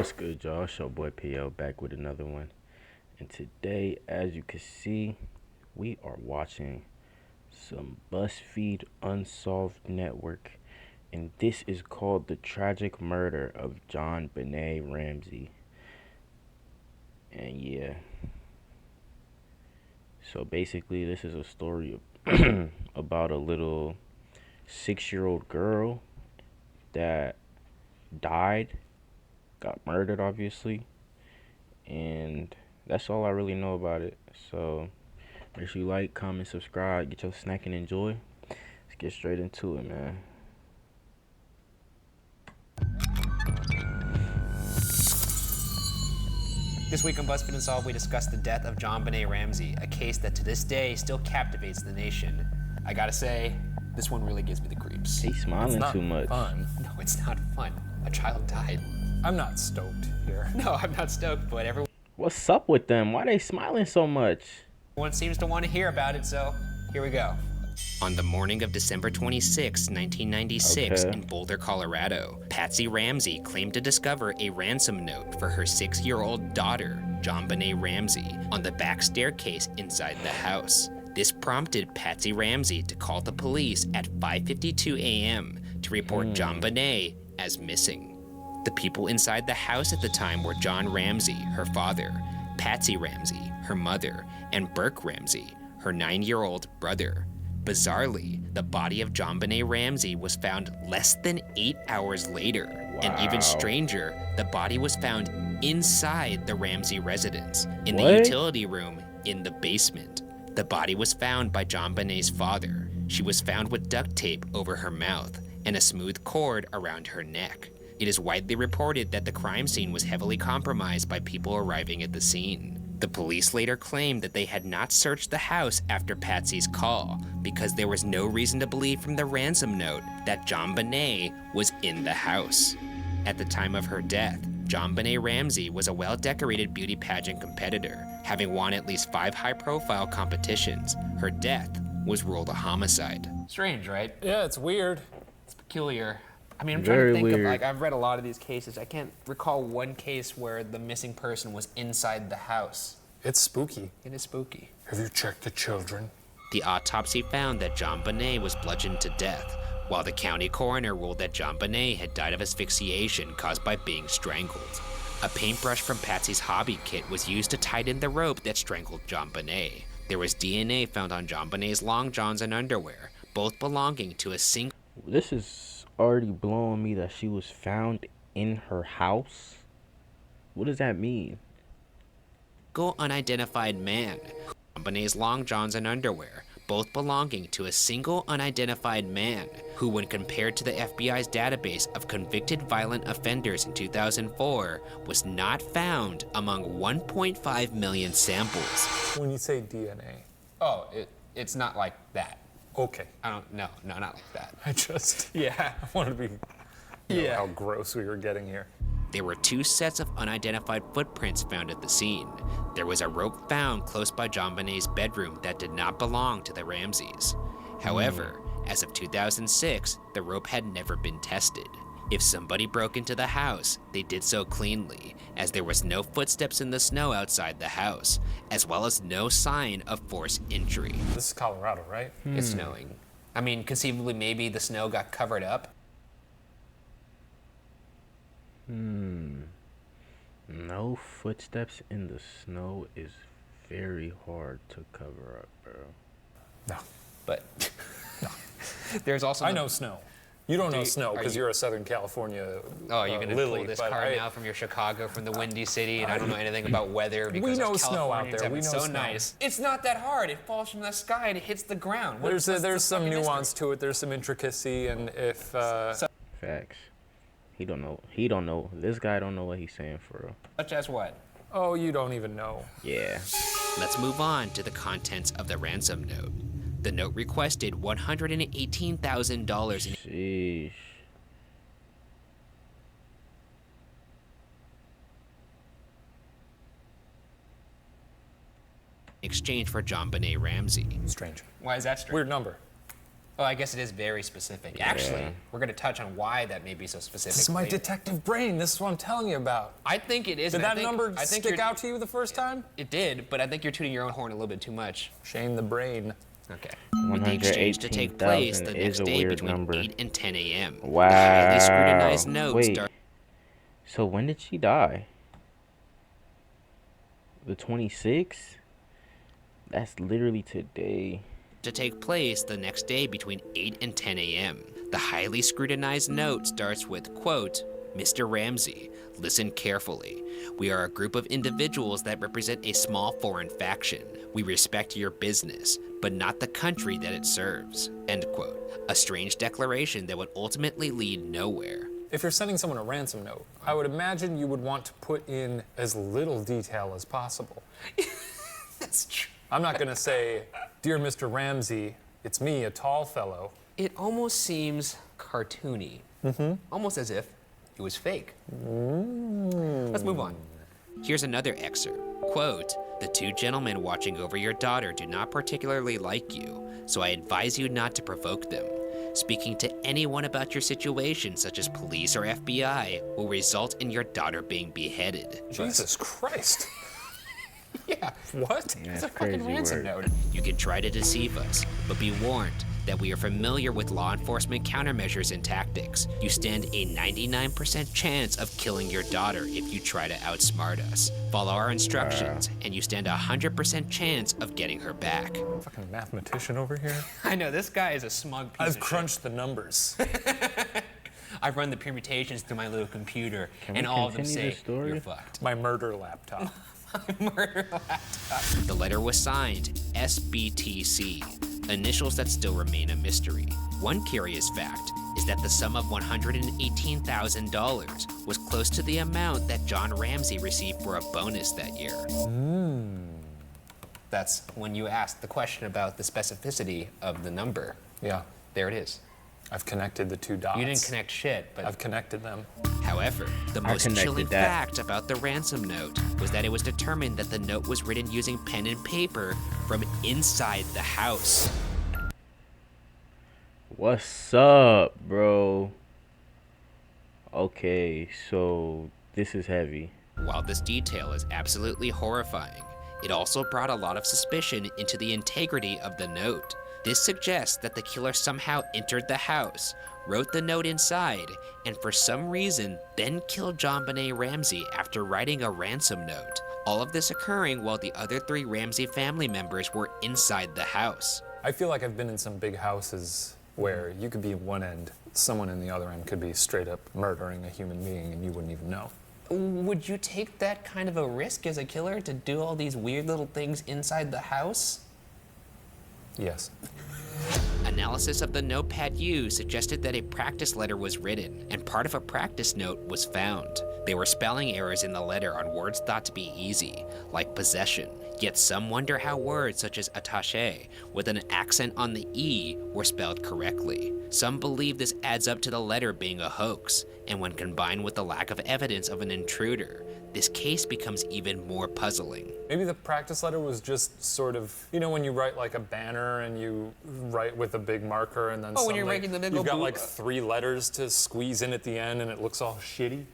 What's good, y'all? It's your boy PL back with another one. And today, as you can see, we are watching some BuzzFeed Unsolved Network. And this is called The Tragic Murder of JonBene Ramsey. And yeah. So basically, this is a story about a little 6-year-old girl that died, got murdered, obviously. And that's all I really know about it. So make sure you like, comment, subscribe, get your snack and enjoy. Let's get straight into it, man. This week on BuzzFeed Unsolved, we discuss the death of JonBene Ramsey, a case that to this day still captivates the nation. I gotta say, this one really gives me the creeps. He's smiling too much. Fun. No, it's not fun. A child died. I'm not stoked here. No, I'm not stoked, but everyone What's up with them? Why they smiling so much? seems to want to hear about it, so here we go. On the morning of December 26, 1996, Okay. in Boulder, Colorado, Patsy Ramsey claimed to discover a ransom note for her 6-year-old daughter, JonBene Ramsey, on the back staircase inside the house. This prompted Patsy Ramsey to call the police at 5:52 a.m. to report JonBene as missing. The people inside the house at the time were John Ramsey, her father, Patsy Ramsey, her mother, and Burke Ramsey, her 9-year-old brother. Bizarrely, the body of JonBene Ramsey was found less than 8 hours later. And even Wow. stranger, the body was found inside the Ramsey residence, in the What? utility room in the basement. The body was found by JonBene's father. She was found with duct tape over her mouth and a smooth cord around her neck. It is widely reported that the crime scene was heavily compromised by people arriving at the scene. The police later claimed that they had not searched the house after Patsy's call because there was no reason to believe from the ransom note that JonBene was in the house. At the time of her death, JonBene Ramsey was a well-decorated beauty pageant competitor, having won at least 5 high-profile competitions. Her death was ruled a homicide. Strange, right? Yeah, it's weird. It's peculiar. I mean, I'm Very trying to think weird. of, I've read a lot of these cases. I can't recall one case where the missing person was inside the house. It's spooky. It is spooky. Have you checked the children? The autopsy found that JonBene was bludgeoned to death, while the county coroner ruled that JonBene had died of asphyxiation caused by being strangled. A paintbrush from Patsy's hobby kit was used to tighten the rope that strangled JonBene. There was DNA found on JonBene's long johns and underwear, both belonging to a single This is already blowing me that she was found in her house. What does that mean? unidentified man. JonBene's long johns and underwear, both belonging to a single unidentified man, who when compared to the FBI's database of convicted violent offenders in 2004, was not found among 1.5 million samples. When you say DNA. Oh, it's not like that. Okay. No, not like that. I just Yeah. wanted to be you know, how gross we were getting here. There were 2 sets of unidentified footprints found at the scene. There was a rope found close by JonBene's bedroom that did not belong to the Ramseys. However, as of 2006, the rope had never been tested. If somebody broke into the house, they did so cleanly, as there was no footsteps in the snow outside the house, as well as no sign of forced entry. This is Colorado, right? It's snowing. I mean, conceivably, maybe the snow got covered up. No footsteps in the snow is very hard to cover up, bro. No. But there's also I know snow. You don't know snow are because you- you're a Southern California Oh, you're gonna Lily, pull this but card now from your Chicago, from the Windy City, and I don't know anything about weather because know us snow out Californians there. have We it know so snow. nice. It's not that hard. It falls from the sky and it hits the ground. There's some fucking nuance to it. There's some intricacy, and if Facts. He don't know. This guy don't know what he's saying for real. Such as what? oh, you don't even know. Yeah. Let's move on to the contents of the ransom note. The note requested $118,000 in Sheesh. exchange for JonBene Ramsey. Strange. Why is that strange? Weird number. Oh, I guess it is very specific. Actually, we're going to touch on why that may be so specific. This is my later. detective brain. This is what I'm telling you about. I think it is. Did and that number I think stick out to you the first time? It did, but I think you're tooting your own horn a little bit too much. Shame the brain. Okay. With the exchange to take place the 118,000 next is a day weird between number. 8 and 10 a.m. Wow. The highly scrutinized note Wait. So when did she die? The 26th? That's literally today. to take place the next day between 8 and 10 a.m. The highly scrutinized note starts with, quote, Mr. Ramsey, listen carefully. We are a group of individuals that represent a small foreign faction. We respect your business, but not the country that it serves, end quote. A strange declaration that would ultimately lead nowhere. If you're sending someone a ransom note, I would imagine you would want to put in as little detail as possible. That's true. I'm not going to say, Dear Mr. Ramsey, it's me, a tall fellow. It almost seems cartoony. Almost as if it was fake. Let's move on. Here's another excerpt. Quote, the two gentlemen watching over your daughter do not particularly like you, so I advise you not to provoke them. Speaking to anyone about your situation, such as police or FBI, will result in your daughter being beheaded. Jesus Christ. Yeah. What? It's That's a fucking crazy ransom word. note. You can try to deceive us, but be warned that we are familiar with law enforcement countermeasures and tactics. You stand a 99% chance of killing your daughter if you try to outsmart us. Follow our instructions, and you stand a 100% chance of getting her back. Fucking mathematician over here. I know, this guy is a smug piece I've crunched the numbers. I've run the permutations through my little computer, Can and we all of them continue say, the story? you're fucked. My murder laptop. Murder laptop. The letter was signed SBTC, initials that still remain a mystery. One curious fact is that the sum of $118,000 was close to the amount that John Ramsey received for a bonus that year. That's when you asked the question about the specificity of the number. Yeah, There it is. I've connected the two dots. You didn't connect shit, but I've connected them. however, the most connected chilling that. fact about the ransom note was that it was determined that the note was written using pen and paper from inside the house. What's up, bro? Okay, so this is heavy. While this detail is absolutely horrifying, it also brought a lot of suspicion into the integrity of the note. This suggests that the killer somehow entered the house, wrote the note inside, and for some reason then killed JonBene Ramsey after writing a ransom note. All of this occurring while the other three Ramsey family members were inside the house. I feel like I've been in some big houses where you could be at one end, someone in the other end could be straight up murdering a human being and you wouldn't even know. Would you take that kind of a risk as a killer to do all these weird little things inside the house? Yes. Analysis of the notepad used suggested that a practice letter was written, and part of a practice note was found. There were spelling errors in the letter on words thought to be easy, like possession, yet some wonder how words such as attaché, with an accent on the E, were spelled correctly. Some believe this adds up to the letter being a hoax, and when combined with the lack of evidence of an intruder, this case becomes even more puzzling. Maybe the practice letter was just sort of, you know, when you write like a banner and you write with a big marker and then Oh, when you're suddenly making the big you've old got blue- like 3 letters to squeeze in at the end and it looks all shitty.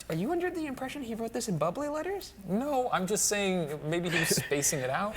Are you under the impression he wrote this in bubbly letters? No, I'm just saying maybe he was spacing it out.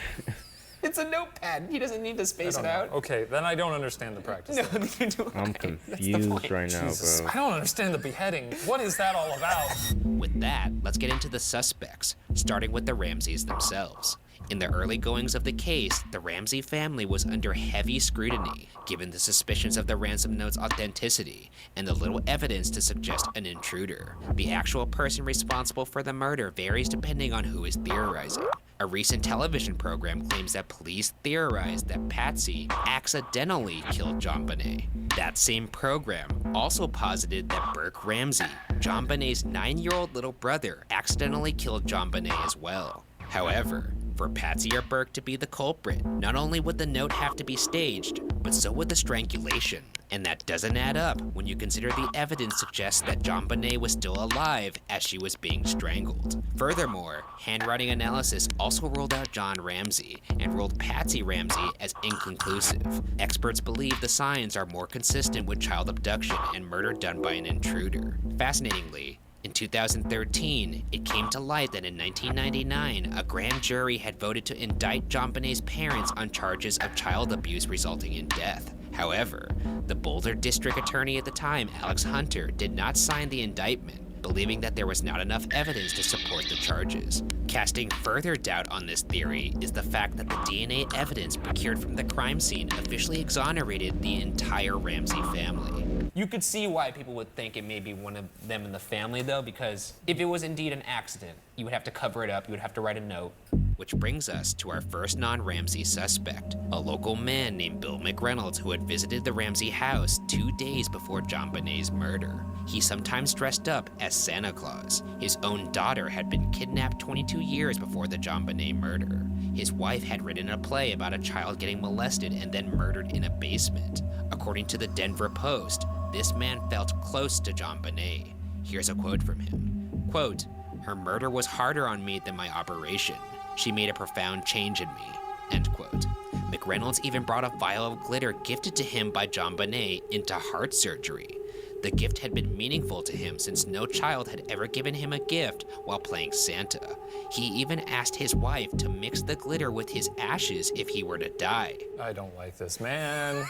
It's a notepad. He doesn't need to I space don't it know. out. Okay, then I don't understand the practice No, letter. neither do I. I'm That's the confused point. right now, Jesus, bro. I don't understand the beheading. What is that all about? With that, let's get into the suspects, starting with the Ramseys themselves. In the early goings of the case, the Ramsey family was under heavy scrutiny, given the suspicions of the ransom note's authenticity and the little evidence to suggest an intruder. The actual person responsible for the murder varies depending on who is theorizing. A recent television program claims that police theorized that Patsy accidentally killed JonBene. That same program also posited that Burke Ramsey, JonBene's 9-year-old little brother, accidentally killed JonBene as well. However, for Patsy or Burke to be the culprit, not only would the note have to be staged, but so would the strangulation. And that doesn't add up when you consider the evidence suggests that JonBene was still alive as she was being strangled. Furthermore, handwriting analysis also ruled out John Ramsey and ruled Patsy Ramsey as inconclusive. Experts believe the signs are more consistent with child abduction and murder done by an intruder. Fascinatingly, in 2013, it came to light that in 1999, a grand jury had voted to indict JonBene's parents on charges of child abuse resulting in death. However, the Boulder District Attorney at the time, Alex Hunter, did not sign the indictment, believing that there was not enough evidence to support the charges. Casting further doubt on this theory is the fact that the DNA evidence procured from the crime scene officially exonerated the entire Ramsey family. You could see why people would think it may be one of them in the family, though, because if it was indeed an accident, you would have to cover it up, you would have to write a note. Which brings us to our first non-Ramsey suspect, a local man named Bill McReynolds who had visited the Ramsey house 2 days before JonBene's murder. He sometimes dressed up as Santa Claus. His own daughter had been kidnapped 22 years before the JonBene murder. His wife had written a play about a child getting molested and then murdered in a basement. According to the Denver Post, this man felt close to JonBene. Here's a quote from him. Quote, "Her murder was harder on me than my operation. She made a profound change in me," end quote. McReynolds even brought a vial of glitter gifted to him by JonBene into heart surgery. The gift had been meaningful to him since no child had ever given him a gift while playing Santa. He even asked his wife to mix the glitter with his ashes if he were to die. I don't like this man.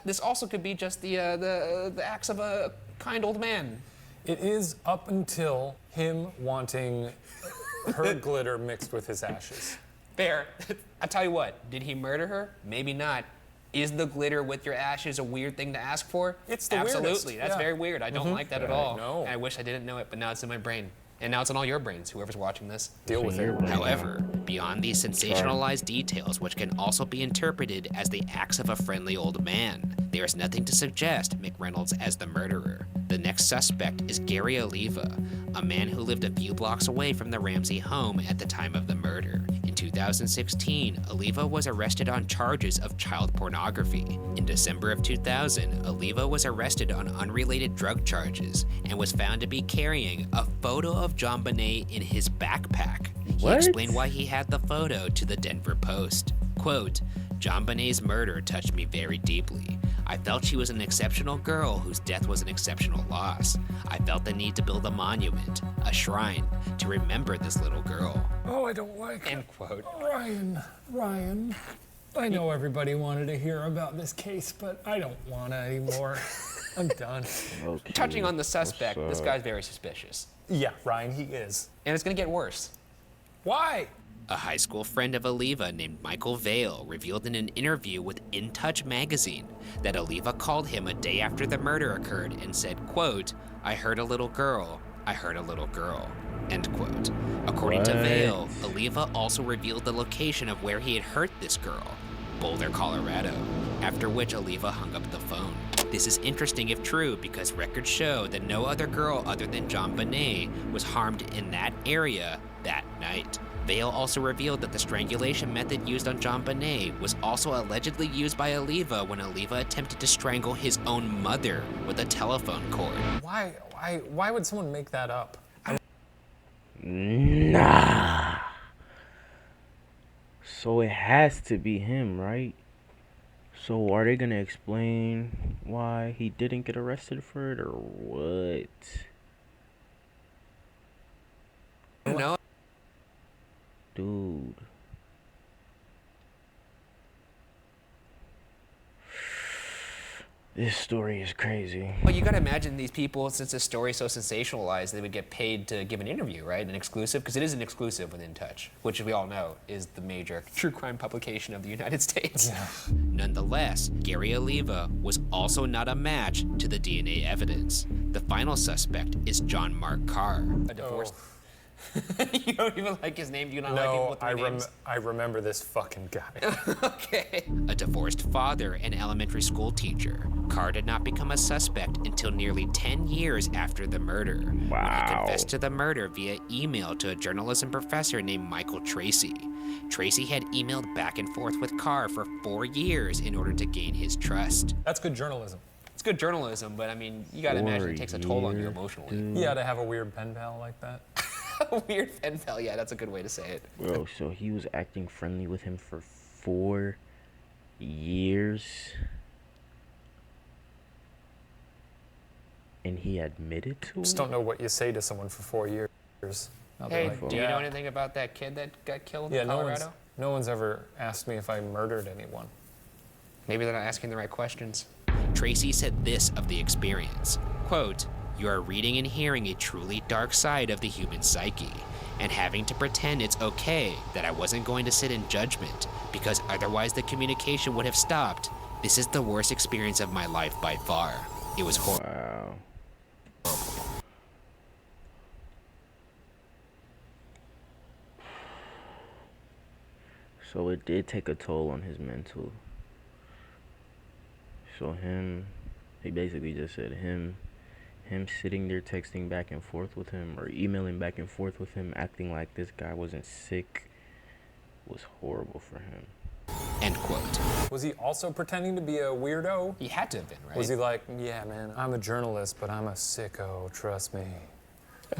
This also could be just the acts of a kind old man. It is up until him wanting her glitter mixed with his ashes. Fair. I tell you what, did he murder her? Maybe not. Is the glitter with your ashes a weird thing to ask for? It's the Absolutely. weirdest, That's yeah. very weird. I don't like that at all. No. I wish I didn't know it, but now it's in my brain. And now it's in all your brains, whoever's watching this. Deal with it. However, beyond these sensationalized details, which can also be interpreted as the acts of a friendly old man, there is nothing to suggest McReynolds as the murderer. The next suspect is Gary Oliva, a man who lived a few blocks away from the Ramsey home at the time of the murder. In 2016, Oliva was arrested on charges of child pornography. In December of 2000, Oliva was arrested on unrelated drug charges and was found to be carrying a photo of JonBene in his backpack. He What? explained why he had the photo to the Denver Post. Quote, "JonBene's murder touched me very deeply. I felt she was an exceptional girl whose death was an exceptional loss. I felt the need to build a monument, a shrine, to remember this little girl." Oh, I don't like End quote. Ryan, I know everybody wanted to hear about this case, but I don't want to anymore. I'm done. Okay. Touching on the suspect, What's this up? guy's very suspicious. Yeah, Ryan, he is. And it's gonna get worse. Why? A high school friend of Oliva named Michael Vale revealed in an interview with In Touch magazine that Oliva called him a day after the murder occurred and said, quote, "I heard a little girl, I heard a little girl," end quote. According to What? Vale, Oliva also revealed the location of where he had hurt this girl, Boulder, Colorado, after which Oliva hung up the phone. This is interesting if true because records show that no other girl other than JonBene was harmed in that area that night. Vale also revealed that the strangulation method used on JonBene was also allegedly used by Oliva when Oliva attempted to strangle his own mother with a telephone cord. Why would someone make that up? Nah. So it has to be him, right? So are they gonna explain why he didn't get arrested for it or what? No. Dude. This story is crazy. Well, you gotta imagine these people, since the story's so sensationalized, they would get paid to give an interview, right? An exclusive, because it is an exclusive with In Touch, which we all know is the major true crime publication of the United States. Yeah. Nonetheless, Gary Oliva was also not a match to the DNA evidence. The final suspect is John Mark Carr. A divorce. You don't even like his name? Do you not like people No, with three names? I remember this fucking guy. Okay. A divorced father and elementary school teacher, Carr did not become a suspect until nearly 10 years after the murder, when he Wow. confessed to the murder via email to a journalism professor named Michael Tracy. Tracy had emailed back and forth with Carr for 4 years in order to gain his trust. That's good journalism. It's good journalism, but I mean, you gotta imagine 4 it takes a toll on you years, emotionally. dude. Yeah, to have a weird pen pal like that. Weird pen pal, yeah, that's a good way to say it. Bro, so he was acting friendly with him for 4 years. And he admitted to Just it? don't know what you say to someone for 4 years. I'll be Hey, like, do you know "Yeah." anything about that kid that got killed Yeah, in Colorado? no one's ever asked me if I murdered anyone. Maybe they're not asking the right questions. Tracy said this of the experience, quote, "You are reading and hearing a truly dark side of the human psyche, and having to pretend it's okay that I wasn't going to sit in judgment, because otherwise the communication would have stopped. This is the worst experience of my life by far. It was horrible." Wow. So it did take a toll on his mental. So he basically just said him sitting there texting back and forth with him or emailing back and forth with him, acting like this guy wasn't sick, was horrible for him. End quote. Was he also pretending to be a weirdo? He had to have been, right? Was he like, yeah, man, I'm a journalist, but I'm a sicko, trust me.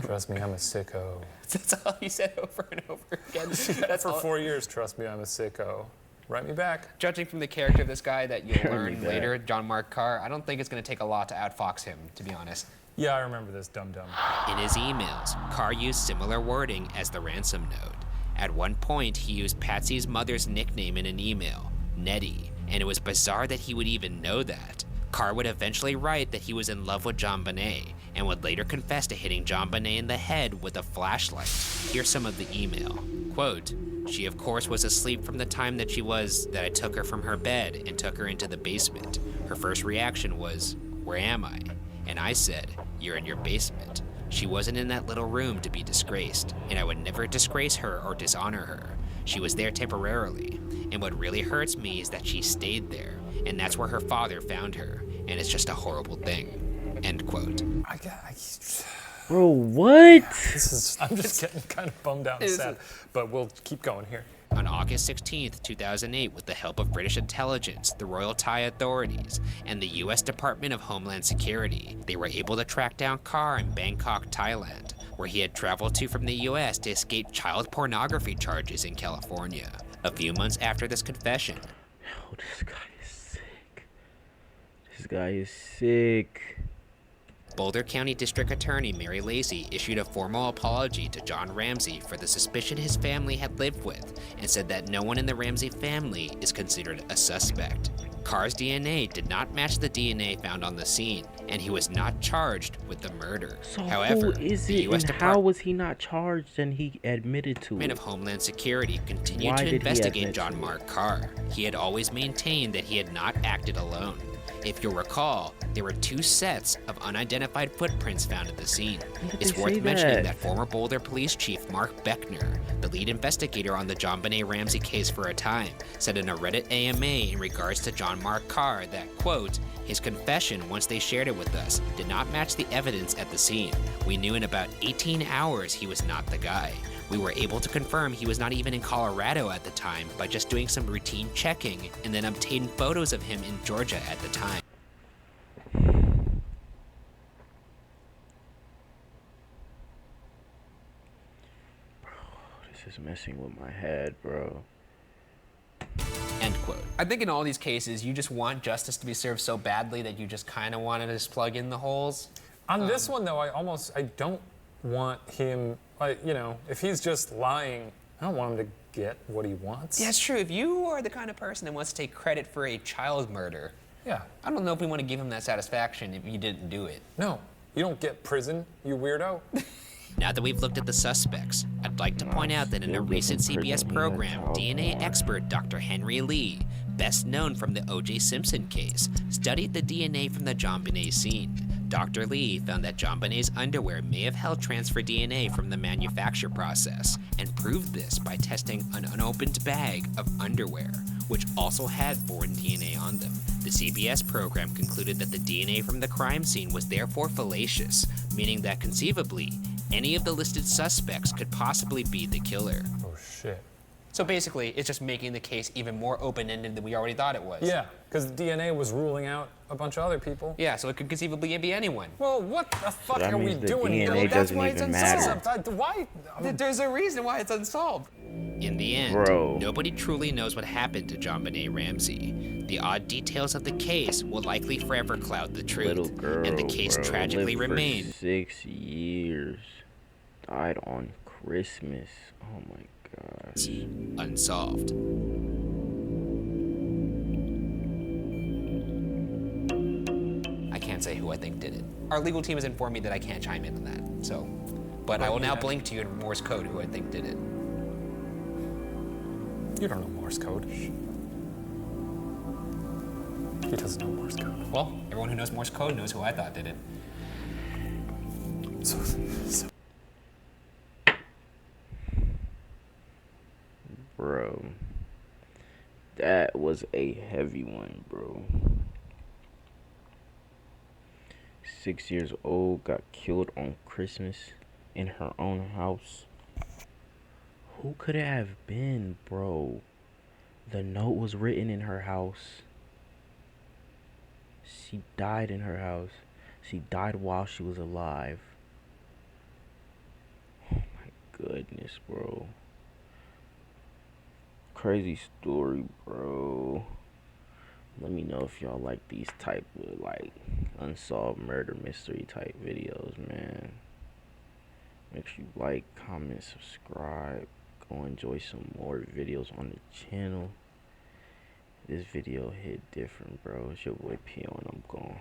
Trust me, I'm a sicko. That's all he said over and over again. That's For all. 4 years, trust me, I'm a sicko. Write me back. Judging from the character of this guy that you'll Write me learn back. later, John Mark Carr, I don't think it's going to take a lot to outfox him, to be honest. Yeah, I remember this dum-dum. In his emails, Carr used similar wording as the ransom note. At one point, he used Patsy's mother's nickname in an email, Nettie, and it was bizarre that he would even know that. Carr would eventually write that he was in love with JonBene, and would later confess to hitting JonBene in the head with a flashlight. Here's some of the email. Quote, "She of course was asleep from the time that I took her from her bed and took her into the basement. Her first reaction was, 'Where am I?' And I said, 'You're in your basement.' She wasn't in that little room to be disgraced, and I would never disgrace her or dishonor her. She was there temporarily, and what really hurts me is that she stayed there, and that's where her father found her, and it's just a horrible thing." End quote. Bro, what? I'm just getting kind of bummed out and sad, but we'll keep going here. On August 16th, 2008, with the help of British intelligence, the Royal Thai authorities, and the U.S. Department of Homeland Security, they were able to track down Carr in Bangkok, Thailand, where he had traveled to from the U.S. to escape child pornography charges in California. A few months after this confession, Oh, this guy is sick. This guy is sick. Boulder County District Attorney Mary Lacey issued a formal apology to John Ramsey for the suspicion his family had lived with, and said that no one in the Ramsey family is considered a suspect. Carr's DNA did not match the DNA found on the scene, and he was not charged with the murder. So However, who is the it U.S. and how Department was he not charged and he admitted to of it? Homeland Security continued Why to did he investigate admit John to it? Mark Carr. He had always maintained that he had not acted alone. If you'll recall, there were 2 sets of unidentified footprints found at the scene. did It's they worth say mentioning that? that former Boulder Police Chief Mark Beckner, the lead investigator on the JonBene Ramsey case for a time, said in a Reddit AMA in regards to John Mark Carr that, quote, "His confession, once they shared it with us, did not match the evidence at the scene. We knew in about 18 hours he was not the guy. We were able to confirm he was not even in Colorado at the time by just doing some routine checking and then obtained photos of him in Georgia at the time." This is messing with my head, bro. End quote. I think in all these cases, you just want justice to be served so badly that you just kind of want to just plug in the holes. On this one, though, I don't want him, if he's just lying, I don't want him to get what he wants. Yeah, it's true. If you are the kind of person that wants to take credit for a child murder, Yeah. I don't know if we want to give him that satisfaction if you didn't do it. No, you don't get prison, you weirdo. Now that we've looked at the suspects, I'd like to point out that in a recent CBS program, DNA expert Dr. Henry Lee, best known from the O.J. Simpson case, studied the DNA from the JonBene scene. Dr. Lee found that JonBene's underwear may have held transfer DNA from the manufacture process and proved this by testing an unopened bag of underwear, which also had foreign DNA on them. The CBS program concluded that the DNA from the crime scene was therefore fallacious, meaning that conceivably, any of the listed suspects could possibly be the killer. Oh, shit. So basically, it's just making the case even more open-ended than we already thought it was. Yeah, because DNA was ruling out a bunch of other people. Yeah, so it could conceivably be anyone. Well, what the fuck that are we means the doing here? DNA That's doesn't why it's even unsolved. matter. Why? There's a reason why it's unsolved. In the end, Bro. nobody truly knows what happened to JonBene Ramsey. The odd details of the case will likely forever cloud the Little truth, girl, and the case bro, tragically lived for remained 6 years. Died on Christmas. Oh my god. unsolved. I can't say who I think did it. Our legal team has informed me that I can't chime in on that, so. But I will now blink to you in Morse code who I think did it. You don't know Morse code. He doesn't know Morse code. Well, everyone who knows Morse code knows who I thought did it. So Bro. That was a heavy one, bro. 6 years old, got killed on Christmas in her own house. Who could it have been, bro? The note was written in her house. She died in her house. She died while she was alive. Oh my goodness, bro. Crazy story, bro. Let me know if y'all like these type of like unsolved murder mystery type videos, man. Make sure you like, comment, subscribe. Go enjoy some more videos on the channel. This video hit different, bro. It's your boy P.O. and I'm gone.